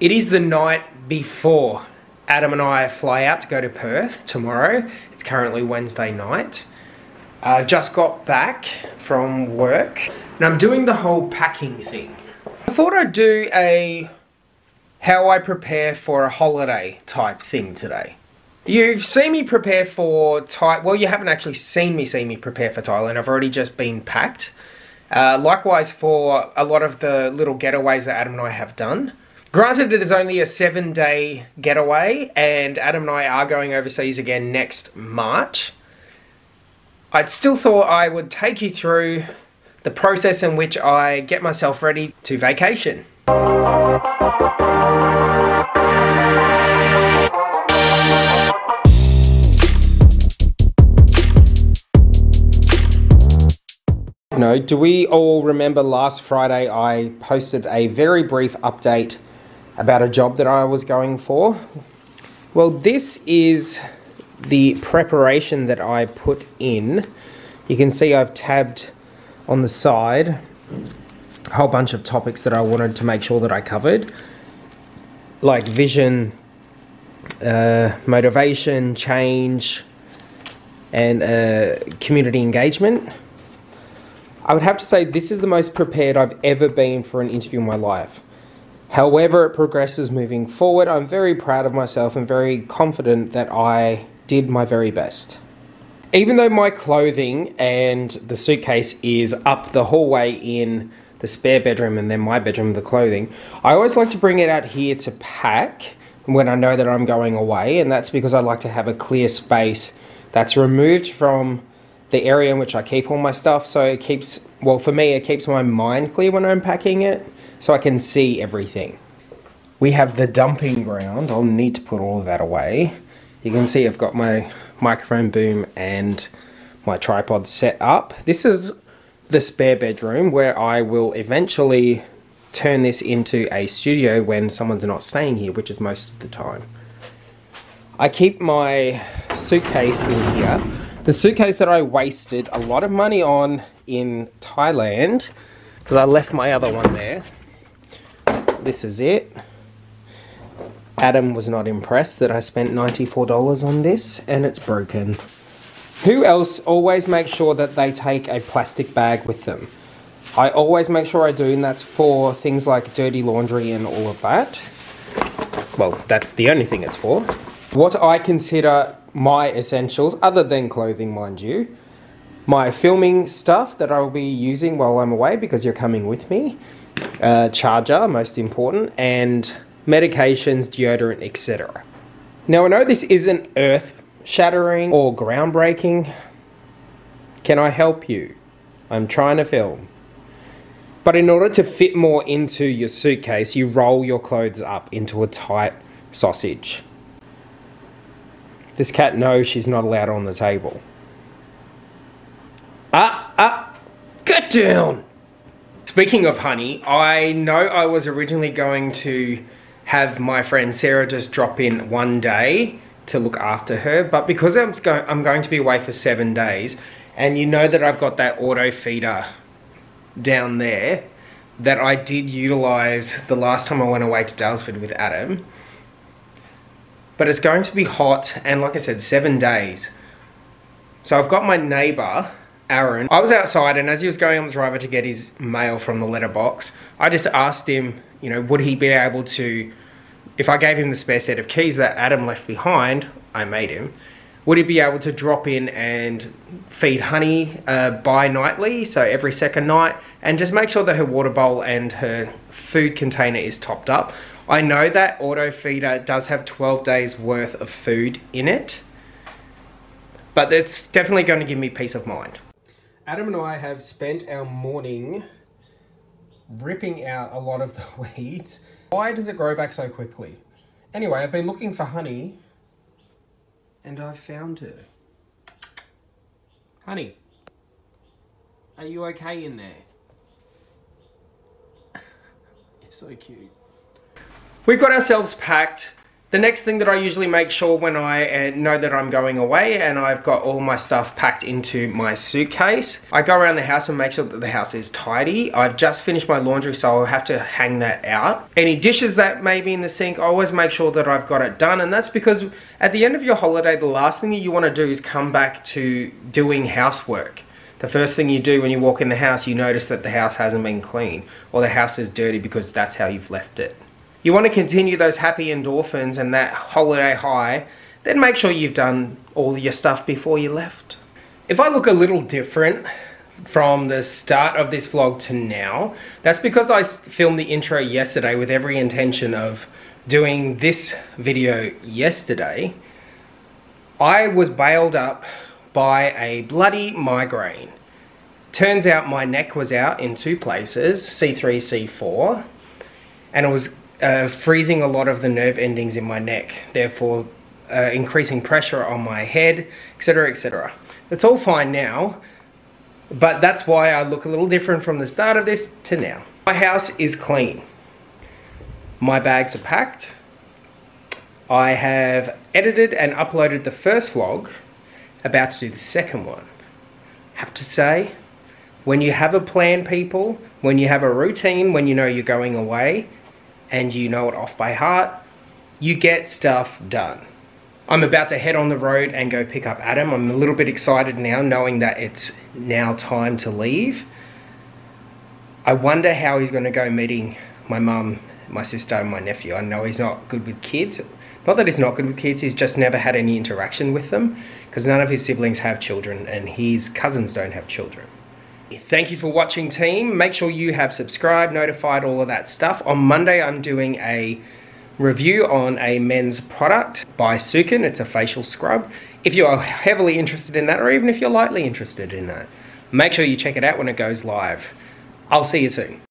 It is the night before Adam and I fly out to go to Perth tomorrow. It's currently Wednesday night. I just got back from work and I'm doing the whole packing thing. I thought I'd do a how I prepare for a holiday type thing today. You've seen me prepare for well, you haven't actually seen me prepare for Thailand. I've already just been packed. Likewise for a lot of the little getaways that Adam and I have done. Granted, it is only a 7-day getaway, and Adam and I are going overseas again next March. I'd still thought I would take you through the process in which I get myself ready to vacation. Do we all remember last Friday I posted a very brief update about a job that I was going for? Well, this is the preparation that I put in. You can see I've tabbed on the side a whole bunch of topics that I wanted to make sure that I covered, like vision, motivation, change, and community engagement. I would have to say this is the most prepared I've ever been for an interview in my life. However it progresses moving forward, I'm very proud of myself and very confident that I did my very best. Even though my clothing and the suitcase is up the hallway in the spare bedroom and then my bedroom with the clothing, I always like to bring it out here to pack when I know that I'm going away, and that's because I like to have a clear space that's removed from the area in which I keep all my stuff, so it keeps, well, for me, it keeps my mind clear when I'm packing it, so I can see everything. We have the dumping ground. I'll need to put all of that away. You can see I've got my microphone boom and my tripod set up. This is the spare bedroom where I will eventually turn this into a studio when someone's not staying here, which is most of the time. I keep my suitcase in here. The suitcase that I wasted a lot of money on in Thailand, because I left my other one there. This is it. Adam was not impressed that I spent $94 on this, and it's broken. Who else always makes sure that they take a plastic bag with them? I always make sure I do, and that's for things like dirty laundry and all of that. Well, that's the only thing it's for. What I consider my essentials, other than clothing, mind you, my filming stuff that I will be using while I'm away because you're coming with me, charger, most important, and medications, deodorant, etc. Now, I know this isn't earth-shattering or groundbreaking. Can I help you? I'm trying to film. But in order to fit more into your suitcase, you roll your clothes up into a tight sausage. This cat knows she's not allowed on the table. Get down! Speaking of honey, I know I was originally going to have my friend Sarah just drop in one day to look after her, but because I'm going to be away for 7 days, and you know that I've got that auto feeder down there that I did utilize the last time I went away to Dalesford with Adam, but it's going to be hot, and like I said, 7 days. So I've got my neighbour, Aaron. I was outside, and as he was going on the driver to get his mail from the letterbox, I just asked him, you know, would he be able to, if I gave him the spare set of keys that Adam left behind, I made him, would he be able to drop in and feed honey bi-nightly, so every second night, and just make sure that her water bowl and her food container is topped up. I know that auto feeder does have 12 days worth of food in it, but it's definitely going to give me peace of mind. Adam and I have spent our morning ripping out a lot of the weeds. Why does it grow back so quickly? Anyway, I've been looking for honey and I've found her. Honey, are you okay in there? You're so cute. We've got ourselves packed. The next thing that I usually make sure when I know that I'm going away and I've got all my stuff packed into my suitcase, I go around the house and make sure that the house is tidy. I've just finished my laundry, so I'll have to hang that out. Any dishes that may be in the sink, I always make sure that I've got it done, and that's because at the end of your holiday, the last thing you want to do is come back to doing housework. The first thing you do when you walk in the house, you notice that the house hasn't been clean or the house is dirty because that's how you've left it. You want to continue those happy endorphins and that holiday high, then make sure you've done all your stuff before you left. If I look a little different from the start of this vlog to now, that's because I filmed the intro yesterday with every intention of doing this video yesterday. I was bailed up by a bloody migraine. Turns out my neck was out in two places, C3, C4, and it was freezing a lot of the nerve endings in my neck, therefore increasing pressure on my head, etc, etc. It's all fine now, but that's why I look a little different from the start of this to now. My house is clean. My bags are packed. I have edited and uploaded the first vlog, about to do the second one. Have to say, when you have a plan, people, when you have a routine, when you know you're going away, and you know it off by heart, you get stuff done. I'm about to head on the road and go pick up Adam. I'm a little bit excited now, knowing that it's now time to leave. I wonder how he's going to go meeting my mum, my sister, and my nephew. I know he's not good with kids. Not that he's not good with kids, he's just never had any interaction with them, because none of his siblings have children and his cousins don't have children. Thank you for watching, team. Make sure you have subscribed, notified, all of that stuff. On Monday, I'm doing a review on a men's product by Sukin. It's a facial scrub. If you are heavily interested in that, or even if you're lightly interested in that, make sure you check it out when it goes live. I'll see you soon.